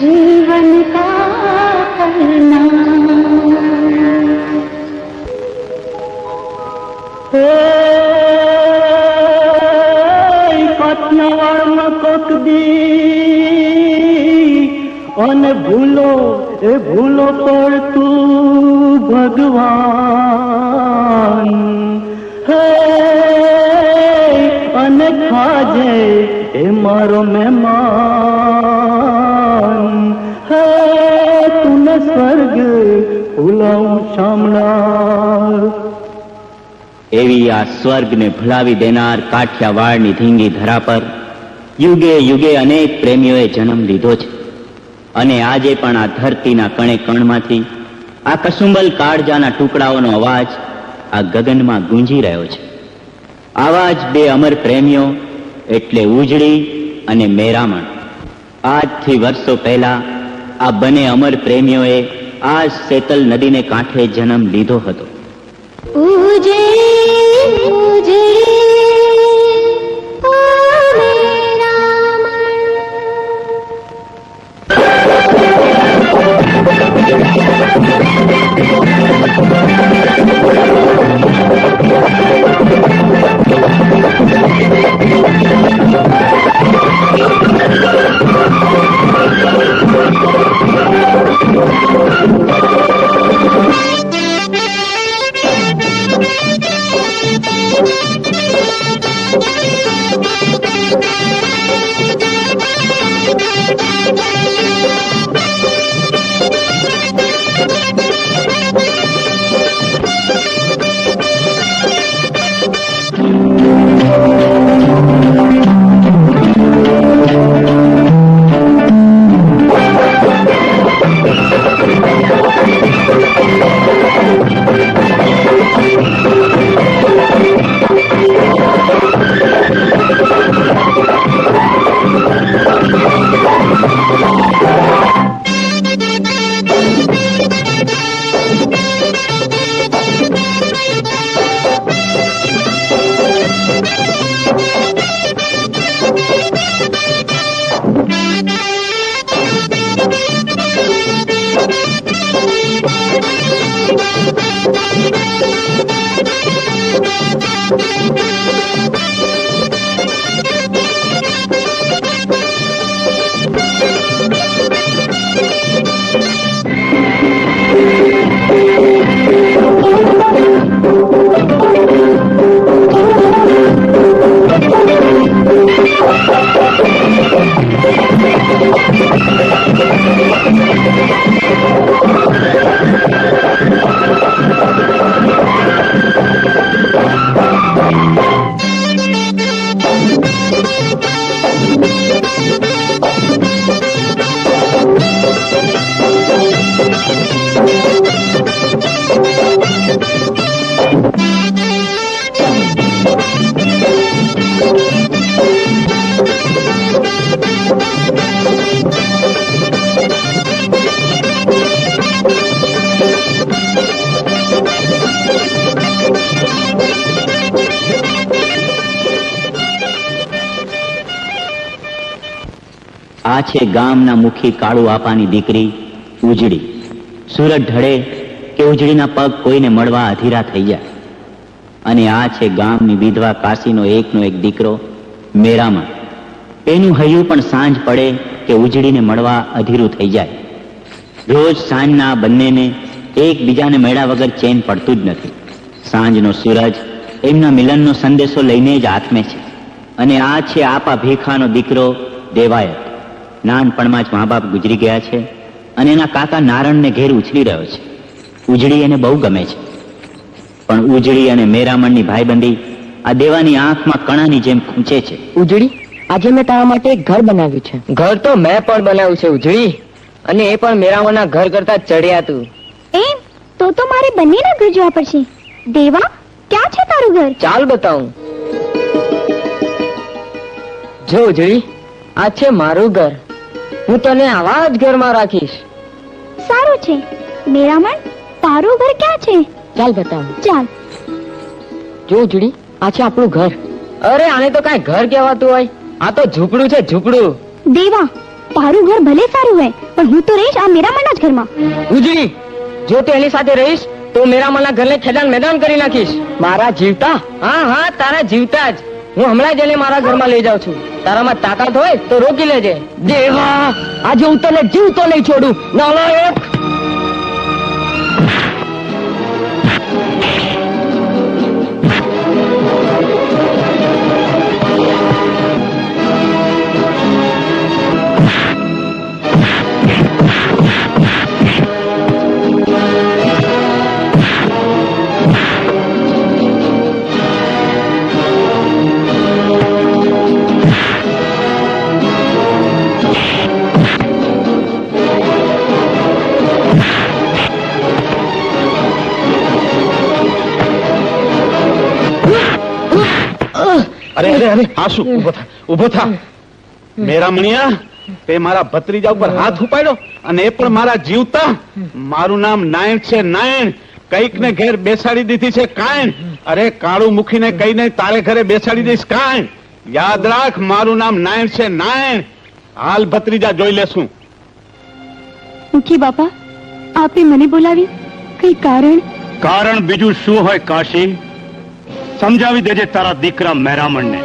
जीवन का करना। काठियावाड़ कोक दी અને ભૂલો એ ભૂલો પર તું ભગવાન હે અને ખાજે એ મારો મહેમાન હે તુને સ્વર્ગ ભૂલાવું શામળા. એવી આ સ્વર્ગને ભૂલાવી દેનાર કાઠિયાવાડની ધીંગી ધરા પર યુગે યુગે અનેક પ્રેમીઓએ જન્મ લીધો છે. અને આજે પણ આ ધરતીના કણે કણમાંથી આ કસુંબલ કાળજાના ટુકડાઓનો અવાજ આ ગગનમાં ગુંજી રહ્યો છે. આવા જ બે અમર પ્રેમીઓ એટલે ઉજળી અને મેરામણ. આજથી વર્ષો પહેલા આ બંને અમર પ્રેમીઓએ આ શેતલ નદીને કાંઠે જન્મ લીધો હતો. આ છે ગામના મુખી કાળુ આપાની દીકરી ઉજળી. સુરત ઢળે કે ઉજળીના પગ કોઈને મળવા અધીરા થઈ જાય. અને આ છે ગામની વિધવા કાશીનો એકનો એક દીકરો મેરામણ. એનું હૈયું પણ સાંજ પડે કે ઉજળીને મળવા અધીરું થઈ જાય. રોજ સાંજના બંનેને એકબીજાને મળ્યા વગર ચેન પડતું જ નથી. સાંજનો સૂરજ એમના મિલનનો સંદેશો લઈને જ આથમે છે. અને આ છે આપા ભીખાનો દીકરો દેવાયત. નાનપણમાં જ મા બાપ ગુજરી ગયા છે અને એના કાકા નારણને ઘેર ઉછળી રહ્યો છે. ઉજળી એને બહુ ગમે છે, પણ ઉજળી અને મેરામણની ભાઈબંધી આ દેવાની આંખમાં કણાની જેમ ખૂંચે છે. ઉજળી, આજે મેં તારા માટે એક ઘર બનાવ્યું છે. ઘર તો મેં પણ બનાવ્યું છે ઉજળી, અને એ પણ મેરામણના ઘર કરતા ચડિયાતું. એમ તો મારે બંનેના ઘર જોવા પડશે. દેવા, ક્યાં છે તારું ઘર? ચાલ બતાવું. જો ઉજળી, આ છે મારું ઘર. હું તને આવા જ ઘરમાં રાખીશ. સારું છે. મેરામણ, તારું ઘર ક્યાં છે? ચાલ બતાવું. ચાલ. જો ઉજળી, આ છે આપણું ઘર. અરે આને તો કઈ ઘર કહેવાતું હોય, આ તો ઝૂંપડું છે, ઝૂંપડું. દેવા, તારું ઘર ભલે સારું હોય, પણ હું તો રહીશ આ મેરામણના જ ઘરમાં. ઉજળી, જો તું એની સાથે રહીશ તો મેરામણના ઘરને ખેદાન મેદાન કરી નાખીશ. મારા જીવતા? હા હા, તારા જીવતા જ. હું હમણાં જ એને મારા ઘરમાં લઈ જાઉં છું. તારામાં તાકાત હોય તો રોકી લેજે. દેવા, આજે હું તને જીવતો નહીં છોડું. નાલાયક! અરે અરે અરે આ શું? ઉભો થા મેરા મણિયા, તે મારા ભત્રીજા ઉપર હાથ ઉપાડ્યો અને એ પણ મારા જીવતા. મારું નામ નાયણ છે, નાયણ. કઈક ને ઘેર બેસાડી દીધી છે કાયણ. અરે કાળું મુખીને કઈને તારે ઘરે બેસાડી દઈશ કાયણ. યાદ રાખ, મારું નામ નાયણ છે, નાયણ. હાલ ભત્રીજા જોઈ લેશું. મુખી બાપા, આપે મને બોલાવી, કઈ કારણ? કારણ બીજું શું હોય કાશી? સમજાવી દેજે તારા દીકરા મેરામણને,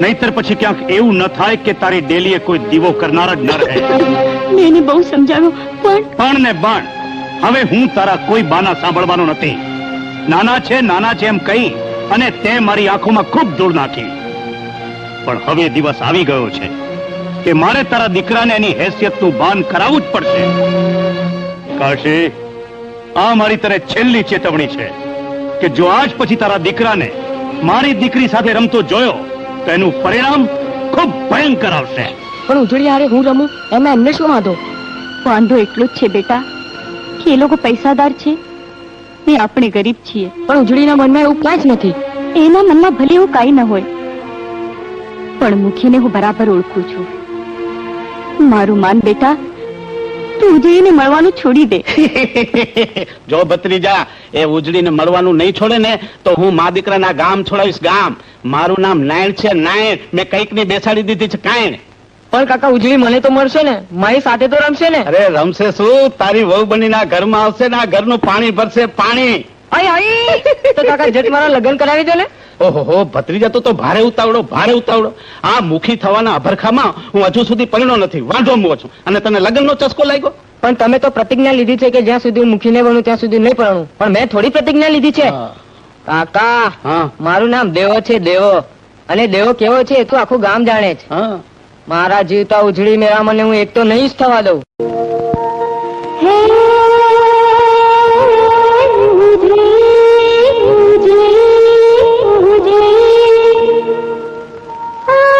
નહીતર પછી ક્યાંક એવું ન થાય કે તારી ડેલીએ કોઈ દીવો કરનાર જ ન રહે. મેં એને બહુ સમજાવ્યો, પણ ને બાણ, હવે હું તારા કોઈ બાના સાંભળવાનો નથી. નાના છે એમ કહી અને તે મારી આંખોમાં ખૂબ ધૂળ નાખી. પણ હવે દિવસ આવી ગયો છે કે મારે તારા દીકરાને એની હેસિયતનું ભાન કરાવવું જ પડશે. કાશી, આ મારી તને છેલ્લી ચેતવણી છે કે જો આજ પછી તારા દીકરાને મારી દીકરી સાથે રમતો જોયો તો એનું પરિણામ ખૂબ ભયંકર આવશે. પણ ઉજળી હારે હું રમું એમાં એમને શું વાંધો? વાંધો એટલો જ છે બેટા કે એ લોકો પૈસાદાર છે ને આપણે ગરીબ છીએ. પણ ઉજળીના મનમાં એવું કાંઈ જ નથી. એના મનમાં ભલે એવું કાંઈ ન હોય, પણ મુખીને હું બરાબર ઓળખું છું. મારું માન બેટા, તું ઉજળીને મળવાનું છોડી દે. જો ભત્રીજા એ ઉજળીને મળવાનું નહીં છોડે ને તો હું મા દીકરાના ગામ છોડાવીશ, ગામ. મારું નામ નાયણ છે, નાયણ. મેં કઈક ની બેસાડી દીધી છે કાયણ. પણ કાકા, ઉજળી મને તો મળશે ને, મારી સાથે તો રમશે ને. અરે રમશે શું? તારી વહુ બનીને આ ઘરમાં આવશે ને આ ઘરનું પાણી ભરશે, પાણી. આય આય, તો કાકા જટ મારા લગ્ન કરાવી દો ને. ઓહો ભત્રીજા, તો ભારે ઉતાવળો, ભારે ઉતાવળો. આ મુખી થવાના અભરખામાં હું હજુ સુધી પરણ્યો નથી, વાંઢો મુઓ છું, અને તને લગ્નનો ચસ્કો લાગ્યો. પણ તમે તો પ્રતિજ્ઞા લીધી છે કે જ્યાં સુધી હું મુખીને બનું ત્યાં સુધી નહીં પરણું. પણ મેં થોડી પ્રતિજ્ઞા લીધી છે. કાકા, હા. મારું નામ દેવો છે, દેવો. અને દેવો કેવો છે એ તો આખું ગામ જાણે છે. હા, મારા જીવતા ઉજળી મેળા મને હું એક તો નહીં જ થવા દઉં. હે ઉજળી, ઉજળી, ઉજળી, આ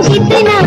जितना